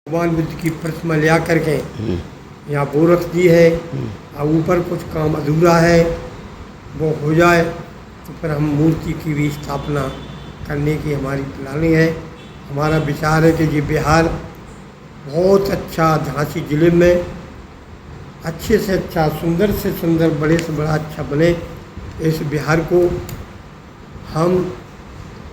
भगवान बुद्ध की प्रतिमा ले आकर के यहाँ वो रख दी है। और ऊपर कुछ काम अधूरा है, वो हो जाए तो फिर हम मूर्ति की भी स्थापना करने की हमारी प्लानिंग है। हमारा विचार है कि ये बिहार बहुत अच्छा, झांसी जिले में अच्छे से अच्छा, सुंदर से सुंदर, बड़े से बड़ा अच्छा बने। इस बिहार को हम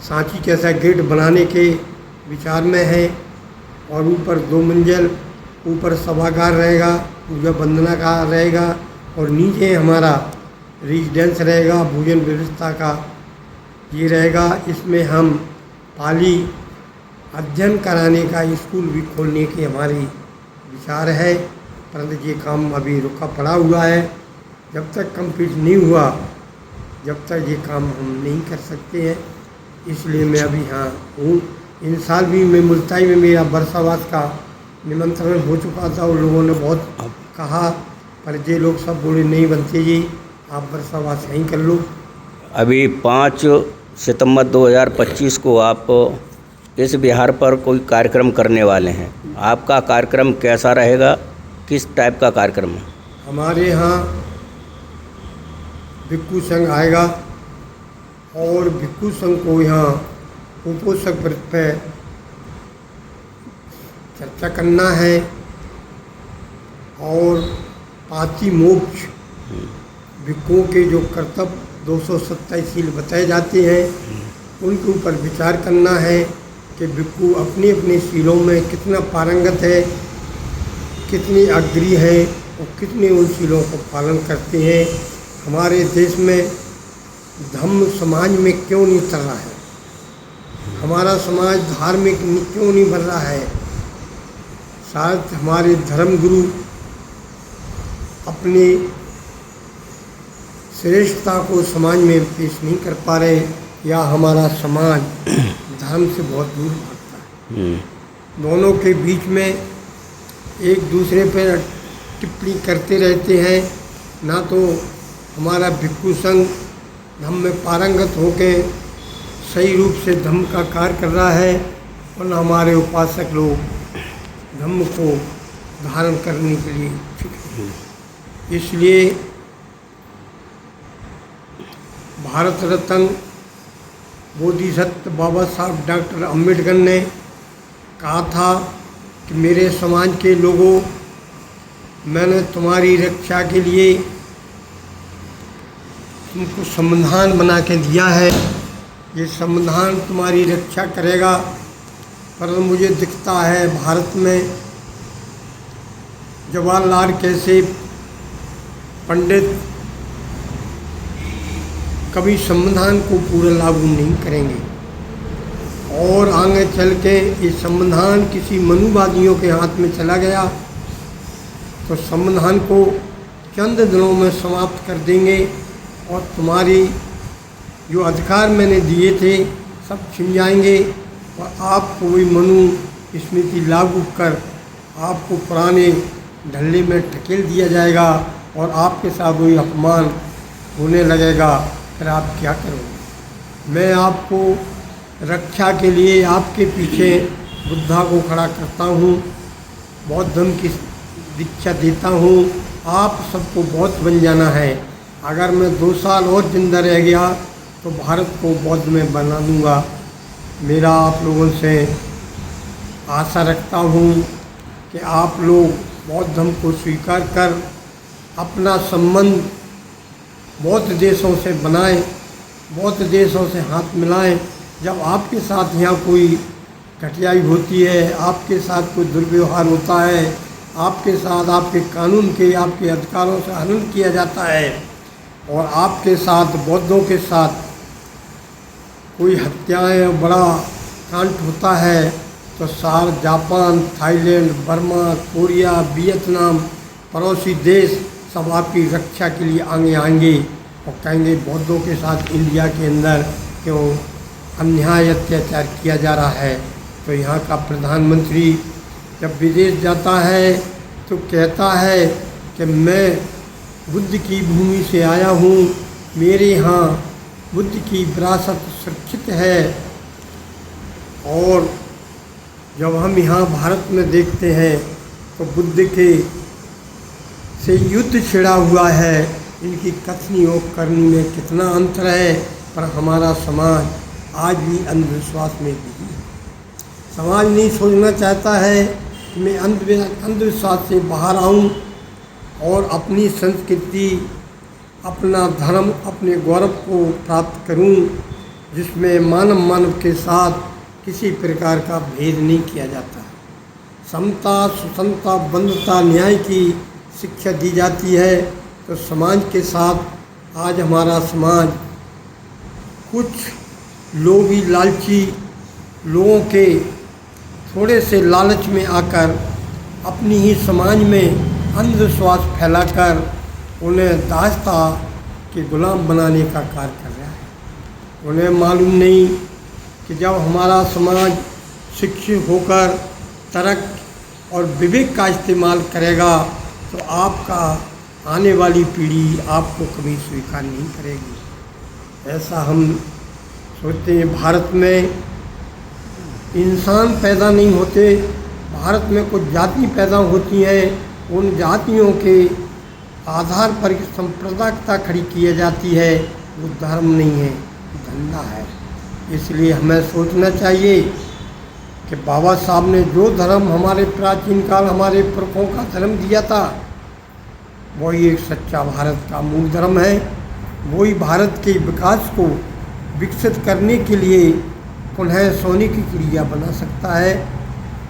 सांची जैसा गेट बनाने के विचार में हैं। और ऊपर 2 मंजिल ऊपर सभागार रहेगा, पूजा वंदना का रहेगा, और नीचे हमारा रेजिडेंस रहेगा, भोजन व्यवस्था का ये रहेगा। इसमें हम पाली अध्ययन कराने का स्कूल भी खोलने की हमारी विचार है, परंतु ये काम अभी रुका पड़ा हुआ है। जब तक कंप्लीट नहीं हुआ, जब तक ये काम हम नहीं कर सकते हैं। इसलिए मैं अभी यहाँ हूँ। इन साल भी मैं मुल्ताई में मेरा वर्षावास का निमंत्रण हो चुका था, और लोगों ने बहुत कहा, पर ये लोग सब बोले नहीं बनते जी, आप वर्षावास यहीं कर लो। अभी 5 सितंबर 2025 को आप इस बिहार पर कोई कार्यक्रम करने वाले हैं। आपका कार्यक्रम कैसा रहेगा, किस टाइप का कार्यक्रम है? हमारे यहाँ भिक्खु संघ आएगा, और भिक्खु संघ को यहाँ कुपोषक व्रत पे चर्चा करना है। और पाती मोक्ष भिक्खुओं के जो कर्तव्य 227 शील बताए जाते हैं, उनके ऊपर विचार करना है कि भिक्खु अपने अपने शीलों में कितना पारंगत है, कितनी अग्री है, और कितने उन शीलों को पालन करते हैं। हमारे देश में धम्म समाज में क्यों नहीं चल रहा है, हमारा समाज धार्मिक क्यों नहीं बन रहा है? शायद हमारे धर्मगुरु अपनी श्रेष्ठता को समाज में पेश नहीं कर पा रहे, या हमारा समाज धर्म से बहुत दूर भागता है। दोनों के बीच में एक दूसरे पर टिप्पणी करते रहते हैं। ना तो हमारा भिक्खु संघ धम्म में पारंगत होकर सही रूप से धम्म का कार्य कर रहा है, और न हमारे उपासक लोग धम्म को धारण करने के लिए इच्छुक। इसलिए भारत रत्न बोधिसत्व बाबा साहब डॉक्टर अम्बेडकर ने कहा था कि मेरे समाज के लोगों, मैंने तुम्हारी रक्षा के लिए तुमको संविधान बना के दिया है। ये संविधान तुम्हारी रक्षा करेगा, पर मुझे दिखता है भारत में जवाहरलाल कैसे पंडित कभी संविधान को पूरा लागू नहीं करेंगे, और आगे चल के ये संविधान किसी मनुवादियों के हाथ में चला गया तो संविधान को चंद दिनों में समाप्त कर देंगे, और तुम्हारी जो अधिकार मैंने दिए थे सब छिन जाएंगे, और आपको वही मनु स्मृति लागू कर आपको पुराने ढल्ले में ढकेल दिया जाएगा, और आपके साथ वही अपमान होने लगेगा। फिर आप क्या करोगे? मैं आपको रक्षा के लिए आपके पीछे बुद्धा को खड़ा करता हूँ, बौद्ध धर्म की दीक्षा देता हूँ। आप सबको बौद्ध बन जाना है। अगर मैं 2 साल और जिंदा रह गया तो भारत को बौद्ध में बना दूंगा। मेरा आप लोगों से आशा रखता हूँ कि आप लोग बौद्ध धर्म को स्वीकार कर अपना संबंध बौद्ध देशों से बनाएं, बौद्ध देशों से हाथ मिलाएं। जब आपके साथ यहाँ कोई घटियाई होती है, आपके साथ कोई दुर्व्यवहार होता है, आपके साथ आपके कानून के, आपके अधिकारों से हनन किया जाता है, और आपके साथ बौद्धों के साथ कोई हत्याएं बड़ा कांड होता है, तो सार Japan, Thailand, Burma, Korea, Vietnam, पड़ोसी देश सब आपकी रक्षा के लिए आगे आएंगे, और कहेंगे बौद्धों के साथ इंडिया के अंदर क्यों अन्याय अत्याचार किया जा रहा है। तो यहाँ का प्रधानमंत्री जब विदेश जाता है तो कहता है कि मैं बुद्ध की भूमि से आया हूँ, मेरे यहाँ बुद्ध की विरासत सुरक्षित है, और जब हम यहाँ भारत में देखते हैं तो बुद्ध के से युद्ध छिड़ा हुआ है, इनकी कथनी और करनी में कितना अंतर है, पर हमारा समाज आज भी अंधविश्वास में भी है। समाज नहीं सोचना चाहता है कि मैं अंधविश्वास से बाहर आऊं और अपनी संस्कृति, अपना धर्म, अपने गौरव को प्राप्त करूं, जिसमें मानव के साथ किसी प्रकार का भेद नहीं किया जाता है। समता, सुसमता, बंधुता, न्याय की शिक्षा दी जाती है। तो समाज के साथ आज हमारा समाज कुछ लोग ही लालची लोगों के थोड़े से लालच में आकर अपनी ही समाज में अंधविश्वास फैलाकर उन्हें दास्ता के गुलाम बनाने का कार्य कर रहा है। उन्हें मालूम नहीं कि जब हमारा समाज शिक्षित होकर तर्क और विवेक का इस्तेमाल करेगा तो आपका आने वाली पीढ़ी आपको कभी स्वीकार नहीं करेगी। ऐसा हम सोचते हैं। भारत में इंसान पैदा नहीं होते, भारत में कुछ जाति पैदा होती हैं, उन जातियों के आधार पर संप्रदायिकता खड़ी की जाती है। वो धर्म नहीं है, धंधा है। इसलिए हमें सोचना चाहिए कि बाबा साहब ने जो धर्म हमारे प्राचीन काल हमारे पुरखों का धर्म दिया था, वही एक सच्चा भारत का मूल धर्म है। वही भारत के विकास को विकसित करने के लिए पुनः सोने की चिड़िया बना सकता है।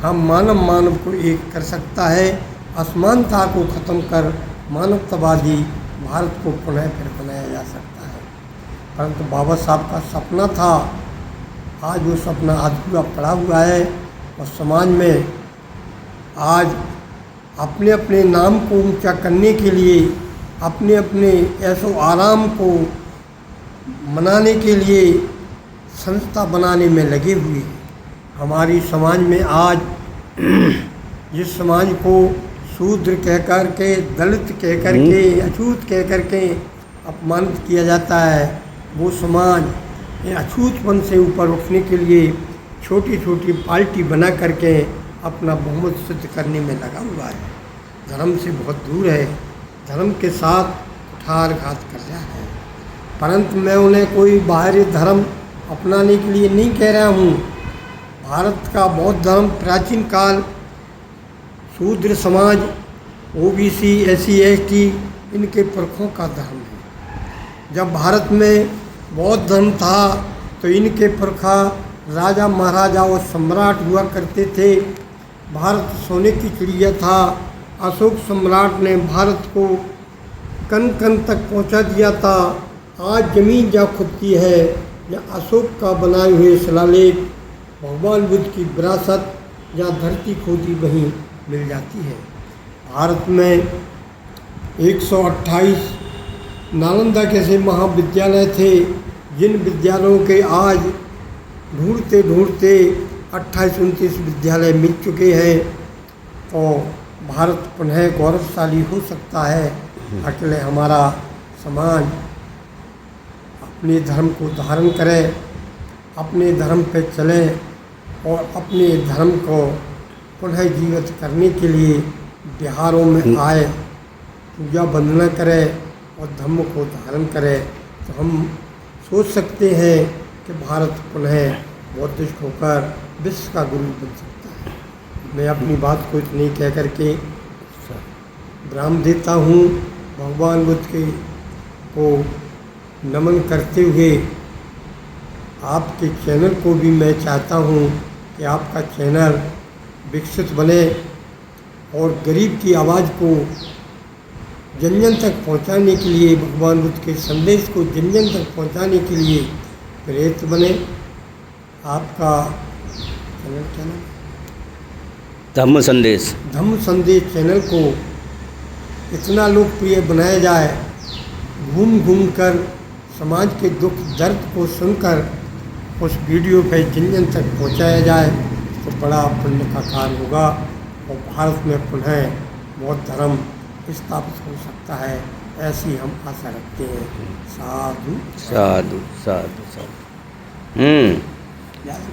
हम मानव को एक कर सकता है। असमानता को ख़त्म कर मानवतावादी भारत को पुनः फिर बनाया जा सकता है। परंतु बाबा साहब का सपना था, आज वो सपना अधूरा पड़ा हुआ है और समाज में आज अपने अपने नाम को ऊंचा करने के लिए, अपने अपने ऐशो आराम को मनाने के लिए संस्था बनाने में लगे हुए हैं। हमारी समाज में आज जिस समाज को शूद्र कह कर के, दलित कह कर के, अछूत कह कर के अपमानित किया जाता है, वो समाज अछूतपन से ऊपर उठने के लिए छोटी छोटी पार्टी बना करके अपना बहुमत सिद्ध करने में लगा हुआ है। धर्म से बहुत दूर है, धर्म के साथ कुठारघात कर रहा है। परंतु मैं उन्हें कोई बाहरी धर्म अपनाने के लिए नहीं कह रहा हूँ। भारत का बौद्ध धर्म प्राचीन काल शूद्र समाज, ओबीसी, SC, ST इनके पुरखों का धर्म है। जब भारत में बौद्ध धर्म था तो इनके पुरखा राजा महाराजा और सम्राट हुआ करते थे। भारत सोने की चिड़िया था। अशोक सम्राट ने भारत को कण कण तक पहुंचा दिया था। आज ज़मीन जा खुदती है या अशोक का बनाए हुए शिलालेख, भगवान बुद्ध की विरासत, जहाँ धरती खोदी वहीं मिल जाती है। भारत में 128 नालंदा जैसे महाविद्यालय थे, जिन विद्यालयों के आज ढूंढते ढूंढते 28-29 विद्यालय मिल चुके हैं और भारत पुनः गौरवशाली हो सकता है। अकेले हमारा समाज अपने धर्म को धारण करे, अपने धर्म पे चले और अपने धर्म को पुनः जीवित करने के लिए बिहारों में आए, पूजा वंदना करे और धर्म को धारण करे, तो हम सोच सकते हैं कि भारत पुनः बौद्धिस्ट होकर विश्व का गुरु बन सकता है। मैं अपनी बात को इतनी कह करके विराम देता हूँ। भगवान बुद्ध के को नमन करते हुए आपके चैनल को भी मैं चाहता हूँ कि आपका चैनल विकसित बने और गरीब की आवाज़ को जन जन तक पहुँचाने के लिए, भगवान बुद्ध के संदेश को जन जन तक पहुँचाने के लिए प्रेरित बने। आपका चैनल क्या नाम? धम्म संदेश। धम्म संदेश चैनल को इतना लोकप्रिय बनाया जाए, घूम घूम कर समाज के दुख दर्द को सुनकर उस वीडियो पे जन जन तक पहुँचाया जाए तो बड़ा पुण्य का कार्य होगा और भारत में पुनः बौद्ध धर्म स्थापित हो सकता है, ऐसी हम आशा रखते हैं। साधु साधु साधु साधु।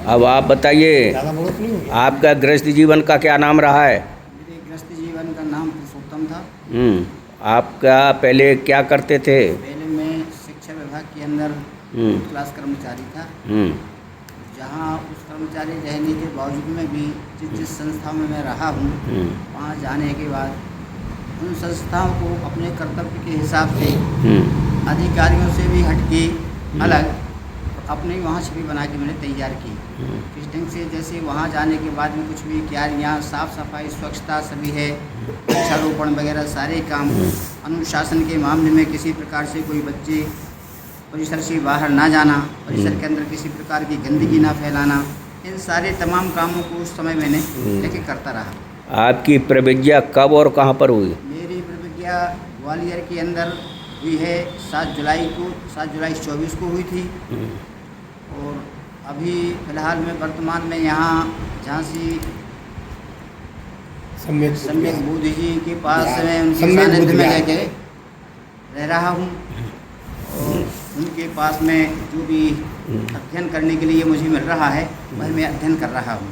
अब आप बताइए, ज़्यादा बढ़ोतरी नहीं होगी। आपका गृहस्थ जीवन का क्या नाम रहा है? मेरे गृहस्थ जीवन का नाम पुरुषोत्तम था। आपका पहले क्या करते थे? पहले मैं शिक्षा विभाग के अंदर हम्म, क्लास कर्मचारी था। हम्म, जहाँ उस कर्मचारी रहने के बावजूद में भी जिस संस्था में मैं रहा हूँ, हम्म, वहाँ जाने के बाद उन संस्थाओं को अपने कर्तव्य के हिसाब से हम्म, अधिकारियों से भी हटके अलग अपनी वहाँ छवि बना के मैंने तैयार की। हम्म, किस ढंग से, जैसे वहाँ जाने के बाद में कुछ भी क्यारियाँ, साफ़ सफाई, स्वच्छता सभी है, वृक्षारोपण वगैरह सारे काम, अनुशासन के मामले में किसी प्रकार से कोई बच्चे परिसर से बाहर ना जाना, परिसर के अंदर किसी प्रकार की गंदगी ना फैलाना, इन सारे तमाम कामों को उस समय मैंने लेके करता रहा। आपकी प्रविज्ञा कब और कहाँ पर हुई? मेरी प्रतिज्ञा ग्वालियर के अंदर हुई है 7 जुलाई 24 को हुई थी। और अभी फ़िलहाल में वर्तमान में यहाँ झांसी सम्यक बोधि जी के पास में उनके सम्यक सानिध्य बोधि में विहार। लेके रह रहा हूँ। और उनके पास में जो भी अध्ययन करने के लिए मुझे मिल रहा है वह मैं अध्ययन कर रहा हूँ।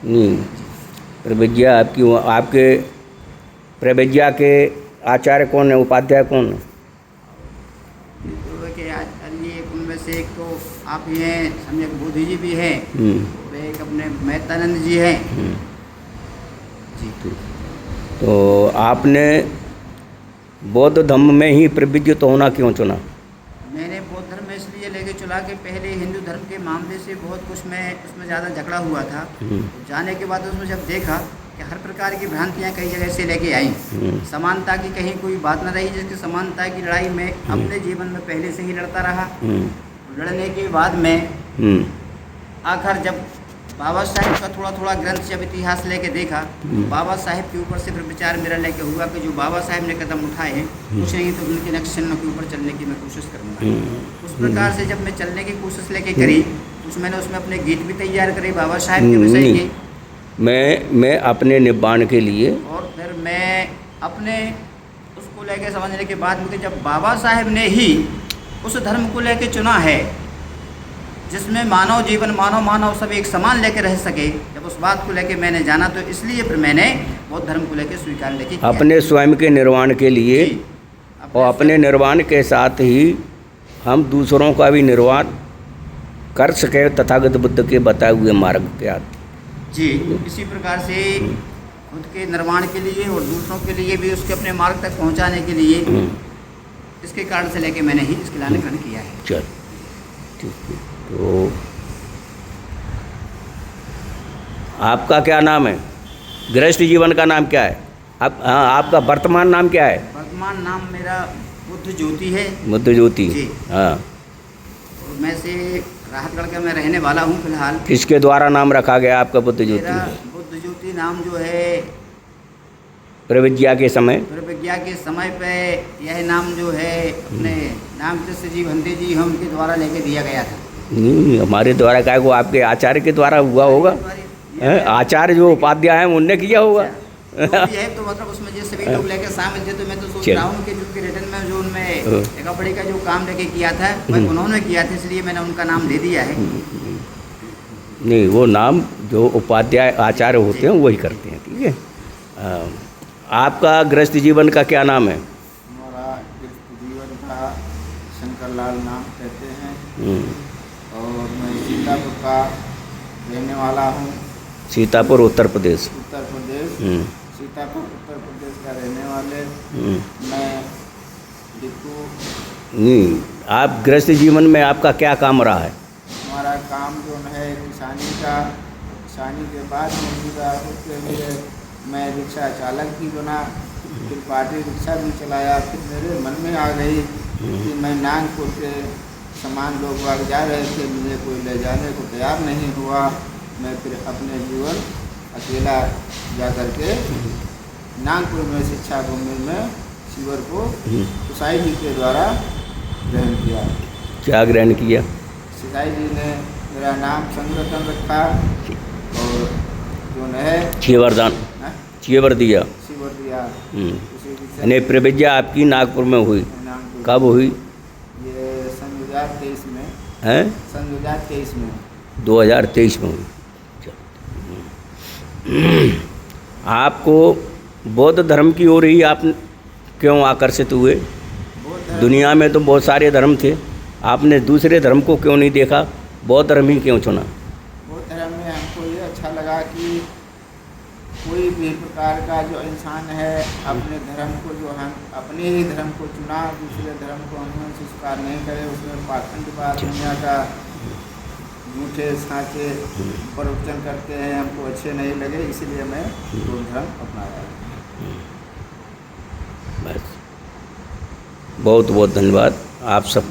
नहीं, प्रविज्ञा आपकी, आपके प्रविज्ञा के आचार्य कौन है, उपाध्याय कौन है? तो के आचार्य उनमें से एक तो आप ही हैं, सम्यक बोधि जी भी हैं, और एक अपने मेहतानंद जी हैं जी। तो आपने बौद्ध धर्म में ही प्रविज्ञित होना क्यों चुना? मैंने बौद्ध धर्म इसलिए लेके चला कि पहले हिंदू धर्म के मामले से बहुत कुछ मैं उसमें ज़्यादा झगड़ा हुआ था। जाने के बाद उसमें जब देखा कि हर प्रकार की भ्रांतियाँ कई जगह से लेके आई, समानता की कहीं कोई बात न रही, जिसकी समानता की लड़ाई मैं अपने जीवन में पहले से ही लड़ता रहा। लड़ने के बाद में आखिर जब बाबा साहेब का थोड़ा थोड़ा ग्रंथ जब इतिहास लेके देखा, तो बाबा साहेब के ऊपर से फिर विचार मेरा लेके हुआ कि जो बाबा साहेब ने कदम उठाए हैं कुछ नहीं तो उनके नक्श चिन्हों के ऊपर चलने की मैं कोशिश करूँगा। उस प्रकार से जब मैं चलने की कोशिश लेके करी तो मैंने उसमें अपने गीत भी तैयार करे बाबा साहेब के विषय के। मैं अपने निब्बाण के लिए, और फिर मैं अपने उसको लेके समझने के बाद में कि जब बाबा साहेब ने ही उस धर्म को लेके चुना है जिसमें मानव जीवन मानव सब एक समान लेके रह सके, जब उस बात को लेके मैंने जाना तो इसलिए फिर मैंने बौद्ध धर्म को लेके स्वीकार लेके किया। अपने स्वयं के निर्वाण के लिए जी, और अपने निर्वाण के साथ ही हम दूसरों का भी निर्वाण कर सके तथागत बुद्ध के बताए हुए मार्ग के आते जी, इसी प्रकार से खुद के निर्माण के लिए और दूसरों के लिए भी उसके अपने मार्ग तक पहुंचाने के लिए इसके कारण से लेके मैंने ही इसके लाने ग्रहण किया है। चल ठीक है। तो आपका क्या नाम है? गृहस्थ जीवन का नाम क्या है? आपका वर्तमान नाम क्या है? वर्तमान नाम मेरा बुद्ध ज्योति है। बुद्ध ज्योति। जी। हाँ। और मैं से राहतगढ़ का मैं रहने वाला हूँ फिलहाल। किसके द्वारा नाम रखा गया आपका बुद्ध ज्योति? मेरा बुद्ध ज्योति नाम जो है प्रविज्ञा के समय, प्रविज्ञा के समय पे यह नाम जो है अपने नाम कृष्ण जी भंते जी हम के द्वारा लेके दिया गया था। नहीं हमारे द्वारा क्या, वो आपके आचार्य के द्वारा हुआ होगा। आचार्य जो उपाध्याय हैं उनने किया होगा। जो भी है तो मतलब उसमें जो सभी लोग लेके शामिल थे, तो मैं तो सोच रहा हूँ कि जो रिटर्न में जो उनमें एक बड़ी का जो काम लेके किया था वह उन्होंने किया था, इसलिए मैंने उनका नाम दे दिया है। नहीं वो नाम जो उपाध्याय आचार्य होते हैं वही करते हैं। ठीक है। आपका गृहस्थ जीवन का क्या नाम है? हमारा गृहस्थ जीवन का शंकर लाल नाम कहते हैं और मैं सीतापुर का रहने वाला हूँ। सीतापुर उत्तर प्रदेश। उत्तर प्रदेश। सीतापुर उत्तर प्रदेश का रहने वाले मैं दिक्कू। नहीं आप गृहस्थ जीवन में आपका क्या काम रहा है? हमारा काम जो है किसानी का, किसानी के बाद मौजूदा होते हुए मैं रिक्शा चालक भी बना, फिर पार्टी रिक्शा भी चलाया। फिर मेरे मन में आ गई कि मैं नागपुर के समान लोग बाग जा रहे थे, मुझे कोई ले जाने को तैयार नहीं हुआ। मैं फिर अपने जीवन अकेला जा कर के नागपुर में शिक्षा भूमि में शिविर को सुसाई जी के द्वारा ग्रहण किया। क्या ग्रहण किया? सुसाई जी ने मेरा नाम संगठन रखा और जो है छीवरदान छीवर दिया। शिविर दिया। यानी प्रविज्ञा आपकी नागपुर में हुई। नागपुर कब हुई? ये सन 2023 में हैं? सन 2023 में। 2023 में हुई। आपको बौद्ध धर्म की ओर ही आप क्यों आकर्षित हुए? बौद्ध धर्म, दुनिया में तो बहुत सारे धर्म थे, आपने दूसरे धर्म को क्यों नहीं देखा? बौद्ध धर्म ही क्यों चुना? बौद्ध धर्म में हमको ये अच्छा लगा कि कोई भी प्रकार का जो इंसान है अपने धर्म को, जो हम अपने ही धर्म को चुना, दूसरे धर्म को हम स्वीकार नहीं करे, उसमें पाखंडवाद दुनिया का झूठे साँचे प्रवचन करते हैं, हमको अच्छे नहीं लगे, इसलिए मैं बौद्ध धर्म अपनाया। बस, बहुत बहुत धन्यवाद। आप सब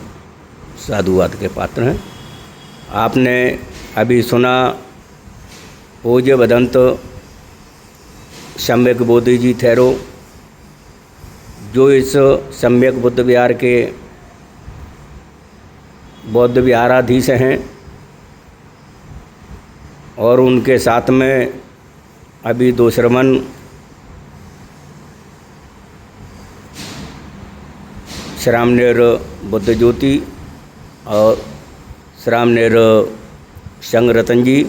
साधुवाद के पात्र हैं। आपने अभी सुना पूज्य भदंत सम्यक बोधि जी ठहरो, जो इस सम्यक बुद्ध विहार के बौद्ध विहाराधीश हैं, और उनके साथ में अभी 2 श्रमण श्रामनेर बुद्ध ज्योति और श्रामनेर संग रतन जी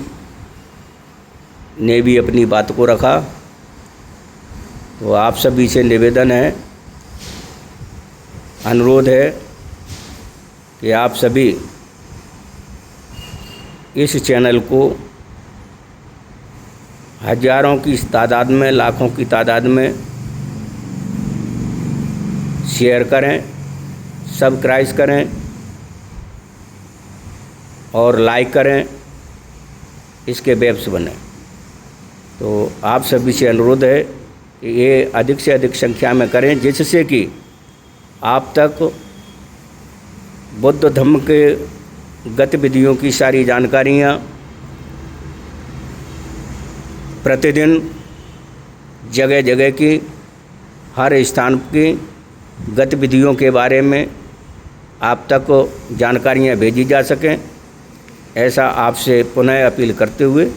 ने भी अपनी बात को रखा। तो आप सभी से निवेदन है, अनुरोध है कि आप सभी इस चैनल को हजारों की तादाद में, लाखों की तादाद में शेयर करें, सब्सक्राइब करें और लाइक करें, इसके वेब्स बने। तो आप सभी से अनुरोध है कि ये अधिक से अधिक संख्या में करें, जिससे कि आप तक बुद्ध धर्म के गतिविधियों की सारी जानकारियाँ प्रतिदिन जगह जगह की, हर स्थान की गतिविधियों के बारे में आप तक जानकारियाँ भेजी जा सकें, ऐसा आपसे पुनः अपील करते हुए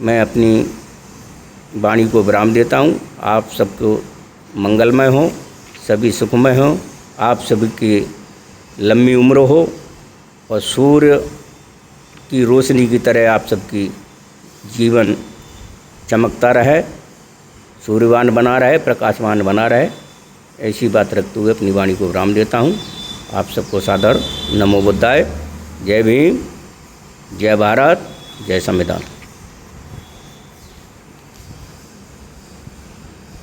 मैं अपनी वाणी को विराम देता हूँ। आप सबको मंगलमय हो, सभी सुखमय हो, आप सभी की लंबी उम्र हो और सूर्य की रोशनी की तरह आप सबकी जीवन चमकता रहे, सूर्यवान बना रहे, प्रकाशवान बना रहे, ऐसी बात रखते हुए अपनी वाणी को विराम देता हूँ। आप सबको सादर नमो बुद्धाय। जय भीम, जय भारत, जय संविधान।